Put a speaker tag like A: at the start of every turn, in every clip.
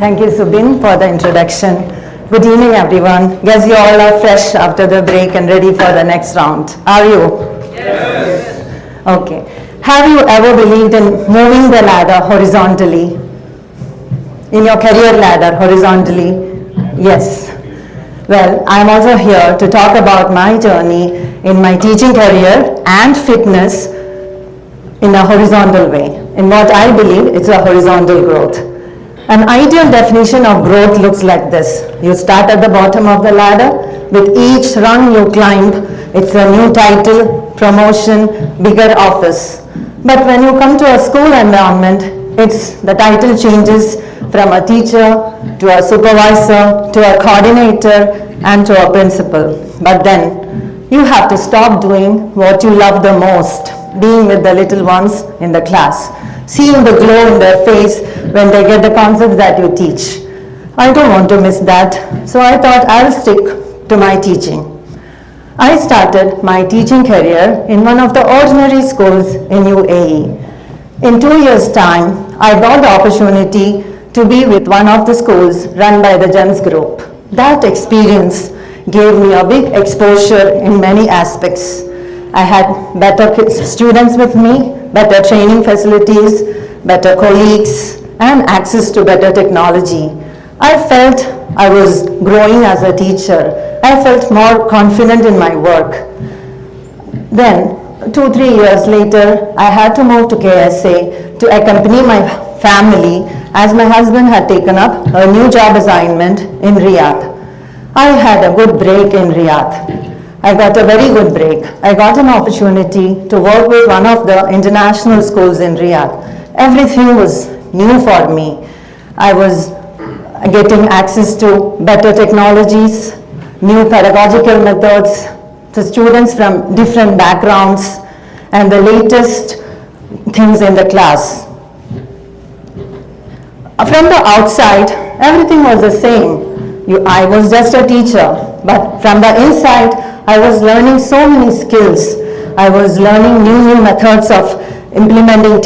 A: Thank you, Subin, for the introduction. Good evening, everyone. Guess you all are fresh after the break and ready for the next round. Are you?
B: Yes.
A: Okay. Have you ever believed in moving the ladder horizontally? In your career ladder horizontally? Yes. Well, I'm also here to talk about my journey in my teaching career and fitness in a horizontal way. In what I believe, it's a horizontal growth. An ideal definition of growth looks like this. You start at the bottom of the ladder. With each rung you climb, it's a new title, promotion, bigger office. But when you come to a school environment, the title changes from a teacher to a supervisor to a coordinator and to a principal. But then you have to stop doing what you love the most, being with the little ones in the class, seeing the glow in their face when they get the concepts that you teach. I don't want to miss that, so I thought I'll stick to my teaching. I started my teaching career in one of the ordinary schools in UAE. In 2 years' time, I got the opportunity to be with one of the schools run by the GEMS group. That experience gave me a big exposure in many aspects. I had better students with me, better training facilities, better colleagues, and access to better technology. I felt I was growing as a teacher. I felt more confident in my work. Then, 2-3 years later, I had to move to KSA to accompany my family as my husband had taken up a new job assignment in Riyadh. I had a good break in Riyadh. I got a very good break. I got an opportunity to work with one of the international schools in Riyadh. Everything was new for me. I was getting access to better technologies, new pedagogical methods, to students from different backgrounds, and the latest things in the class. From the outside, everything was the same. I was just a teacher, but from the inside, I was learning so many skills. I was learning new methods of implementing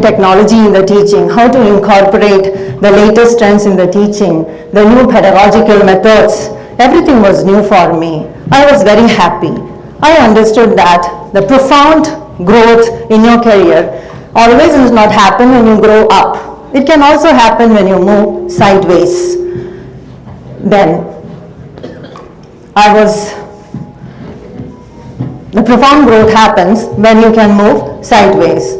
A: technology in the teaching, how to incorporate the latest trends in the teaching, the new pedagogical methods. Everything was new for me. I was very happy. I understood that the profound growth in your career always does not happen when you grow up. It can also happen when you move sideways. Then, the profound growth happens when you can move sideways.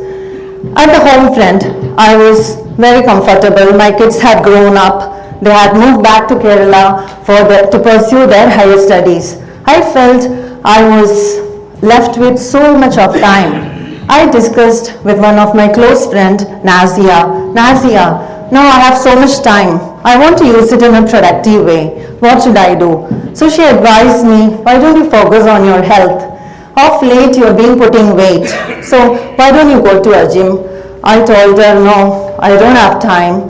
A: At the home front, I was very comfortable. My kids had grown up. They had moved back to Kerala to pursue their higher studies. I felt I was left with so much of time. I discussed with one of my close friends, Nazia, now I have so much time. I want to use it in a productive way. What should I do? So she advised me, why don't you focus on your health? Of late, you've been putting weight. So why don't you go to a gym? I told her, no, I don't have time.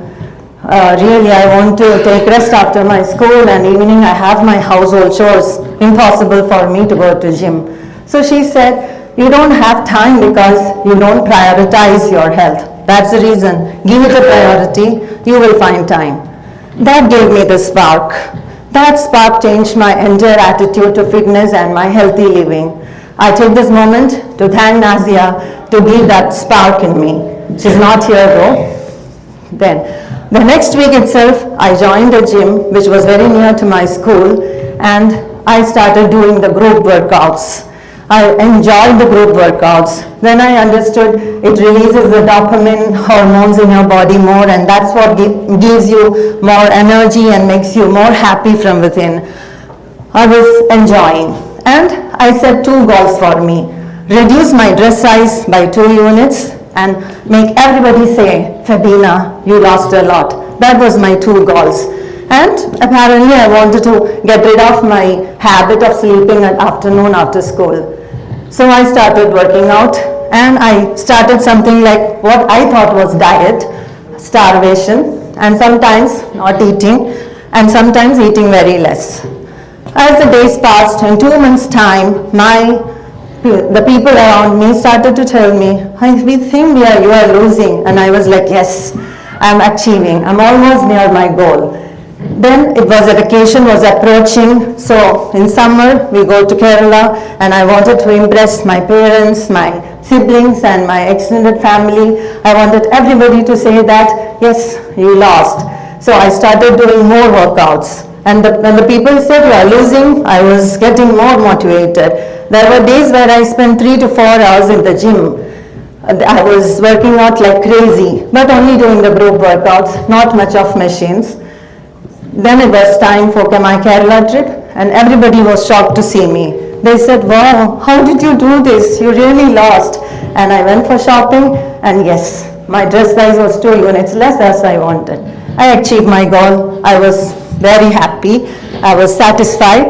A: Really, I want to take rest after my school, and evening I have my household chores. Impossible for me to go to gym. So she said, you don't have time because you don't prioritize your health. That's the reason. Give it a priority, you will find time. That gave me the spark. That spark changed my entire attitude to fitness and my healthy living. I take this moment to thank Nazia to be that spark in me. She's not here though. Then, the next week itself, I joined a gym which was very near to my school, and I started doing the group workouts. I enjoyed the group workouts. Then I understood it releases the dopamine hormones in your body more, and that's what gives you more energy and makes you more happy from within. I was enjoying. And I set 2 goals for me. Reduce my dress size by 2 units and make everybody say, Febeena, you lost a lot. That was my 2 goals. And apparently I wanted to get rid of my habit of sleeping at afternoon after school. So I started working out, and I started something like what I thought was diet, starvation, and sometimes not eating, and sometimes eating very less. As the days passed, in 2 months' time, the people around me started to tell me, we think you are losing. And I was like, yes, I'm achieving. I'm almost near my goal. Then it was a vacation was approaching, so in summer we go to Kerala, and I wanted to impress my parents, my siblings and my extended family. I wanted everybody to say that yes, you lost. So I started doing more workouts, and when the people said you are losing, I was getting more motivated. There were days where I spent 3 to 4 hours in the gym. I was working out like crazy, but only doing the group workouts, not much of machines. Then it was time for my Kerala trip, and everybody was shocked to see me. They said, wow, how did you do this? You really lost. And I went for shopping, and yes, my dress size was 2 units less as I wanted. I achieved my goal. I was very happy. I was satisfied.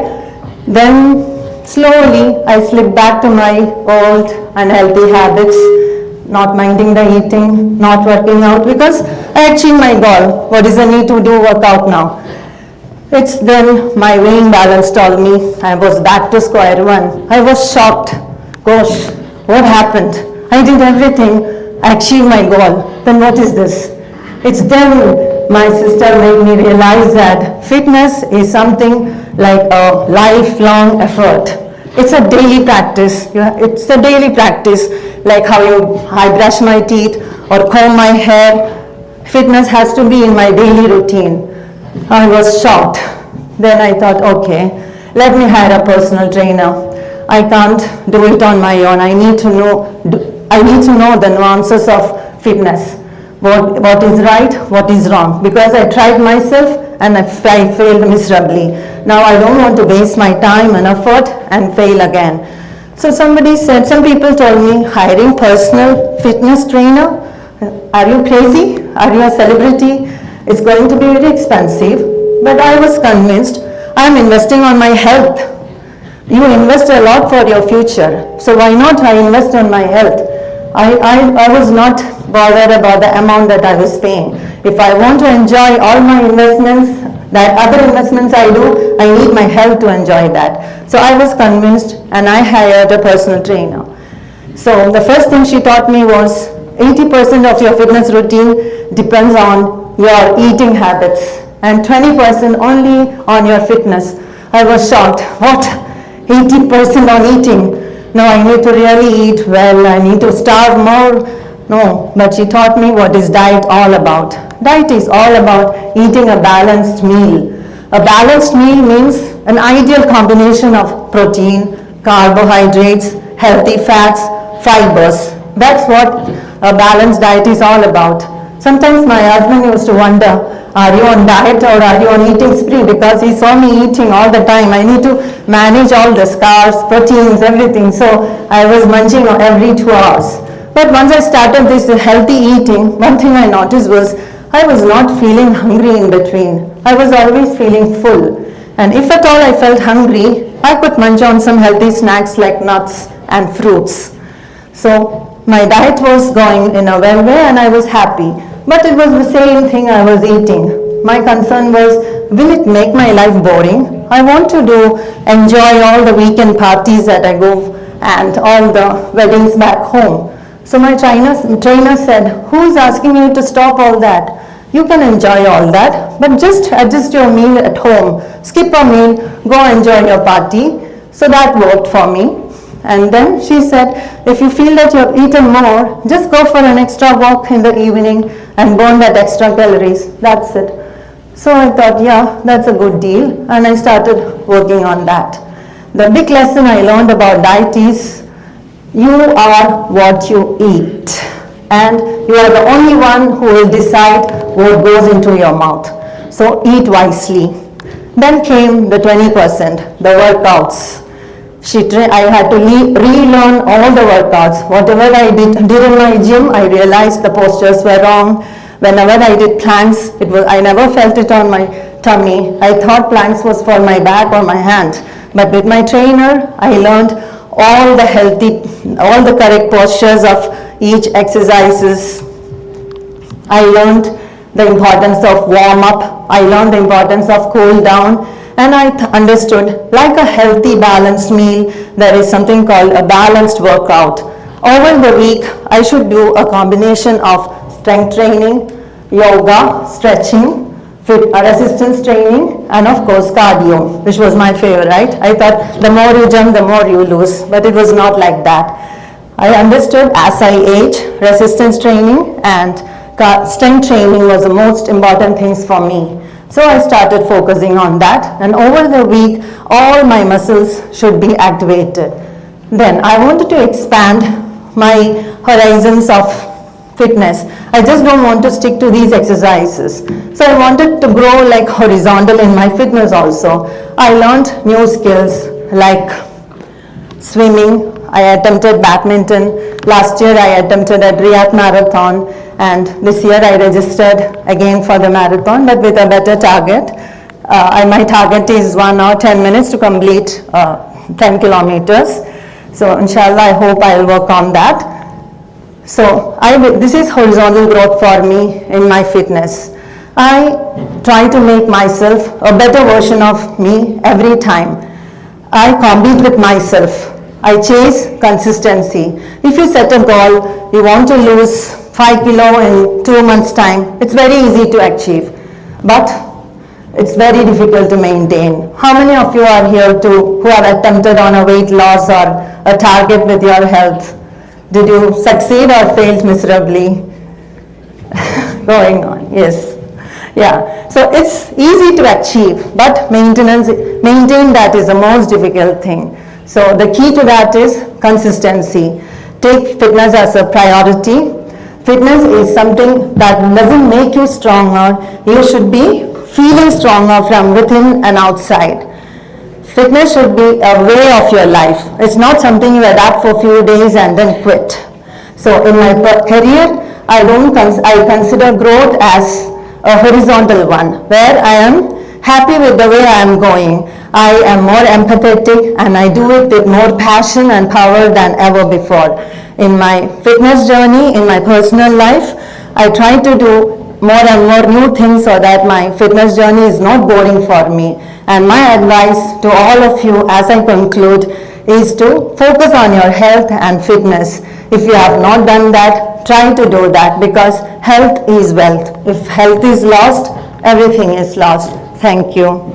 A: Then slowly I slipped back to my old unhealthy habits, not minding the eating, not working out, because I achieved my goal. What is the need to do workout now? It's then my weighing balance told me I was back to square one. I was shocked. Gosh, what happened? I did everything. I achieved my goal. Then what is this? It's then my sister made me realize that fitness is something like a lifelong effort. It's a daily practice. It's a daily practice, like how I brush my teeth or comb my hair. Fitness has to be in my daily routine. I was shocked. Then I thought, okay, let me hire a personal trainer. I can't do it on my own. I need to know the nuances of fitness. What is right, what is wrong. Because I tried myself and I failed miserably. Now I don't want to waste my time and effort and fail again. So some people told me, hiring personal fitness trainer, are you crazy? Are you a celebrity? It's going to be very expensive. But I was convinced, I'm investing on my health. You invest a lot for your future. So why not I invest on my health? I was not bothered about the amount that I was paying. If I want to enjoy all my investments, that other investments I do, I need my health to enjoy that. So I was convinced and I hired a personal trainer. So the first thing she taught me was 80% of your fitness routine depends on your eating habits and 20% only on your fitness. I was shocked. What? 80% on eating? No, I need to really eat well. I need to starve more. No, but she taught me what is diet all about. Diet is all about eating a balanced meal. A balanced meal means an ideal combination of protein, carbohydrates, healthy fats, fibers. That's what a balanced diet is all about. Sometimes my husband used to wonder, are you on diet or are you on eating spree? Because he saw me eating all the time. I need to manage all the carbs, proteins, everything. So I was munching every 2 hours. But once I started this healthy eating, one thing I noticed was I was not feeling hungry in between. I was always feeling full. And if at all I felt hungry, I could munch on some healthy snacks like nuts and fruits. So my diet was going in a well way and I was happy. But it was the same thing I was eating. My concern was, will it make my life boring? I want to enjoy all the weekend parties that I go and all the weddings back home. So my trainer said, who's asking you to stop all that? You can enjoy all that, but just adjust your meal at home. Skip a meal, go enjoy your party. So that worked for me. And then she said, if you feel that you've eaten more, just go for an extra walk in the evening and burn that extra calories. That's it. So I thought, yeah, that's a good deal. And I started working on that. The big lesson I learned about diet is, you are what you eat. And you are the only one who will decide what goes into your mouth. So eat wisely. Then came the 20%, the workouts. I had to relearn all the workouts. Whatever I did in my gym, I realized the postures were wrong. Whenever I did planks, I never felt it on my tummy. I thought planks was for my back or my hand. But with my trainer, I learned all the correct postures of each exercises. I learned the importance of warm up. I learned the importance of cool down. And I understood, like a healthy balanced meal, there is something called a balanced workout. Over the week, I should do a combination of strength training, yoga, stretching, resistance training, and of course cardio, which was my favorite. I thought the more you jump, the more you lose, but it was not like that. I understood as I age, resistance training and strength training was the most important things for me. So I started focusing on that, and over the week, all my muscles should be activated. Then I wanted to expand my horizons of fitness. I just don't want to stick to these exercises. So I wanted to grow like horizontal in my fitness also. I learned new skills like swimming. I attempted badminton. Last year I attempted a Riyadh marathon, and this year I registered again for the marathon, but with a better target. My target is 1 hour 10 minutes to complete 10 kilometers. So inshallah, I hope I'll work on that. So this is horizontal growth for me in my fitness. I try to make myself a better version of me every time. I compete with myself. I chase consistency. If you set a goal, you want to lose 5 kilo in 2 months' time, it's very easy to achieve, but it's very difficult to maintain. How many of you are here who have attempted on a weight loss or a target with your health? Did you succeed or failed miserably? Going on, yes. Yeah, so it's easy to achieve, but maintain that is the most difficult thing. So the key to that is consistency. Take fitness as a priority. Fitness is something that doesn't make you stronger. You should be feeling stronger from within and outside. Fitness should be a way of your life. It's not something you adapt for a few days and then quit. So in my career, I consider growth as a horizontal one, where I am happy with the way I am going. I am more empathetic and I do it with more passion and power than ever before. In my fitness journey, in my personal life, I try to do more and more new things so that my fitness journey is not boring for me. And my advice to all of you as I conclude is to focus on your health and fitness. If you have not done that, try to do that, because health is wealth. If health is lost, everything is lost. Thank you.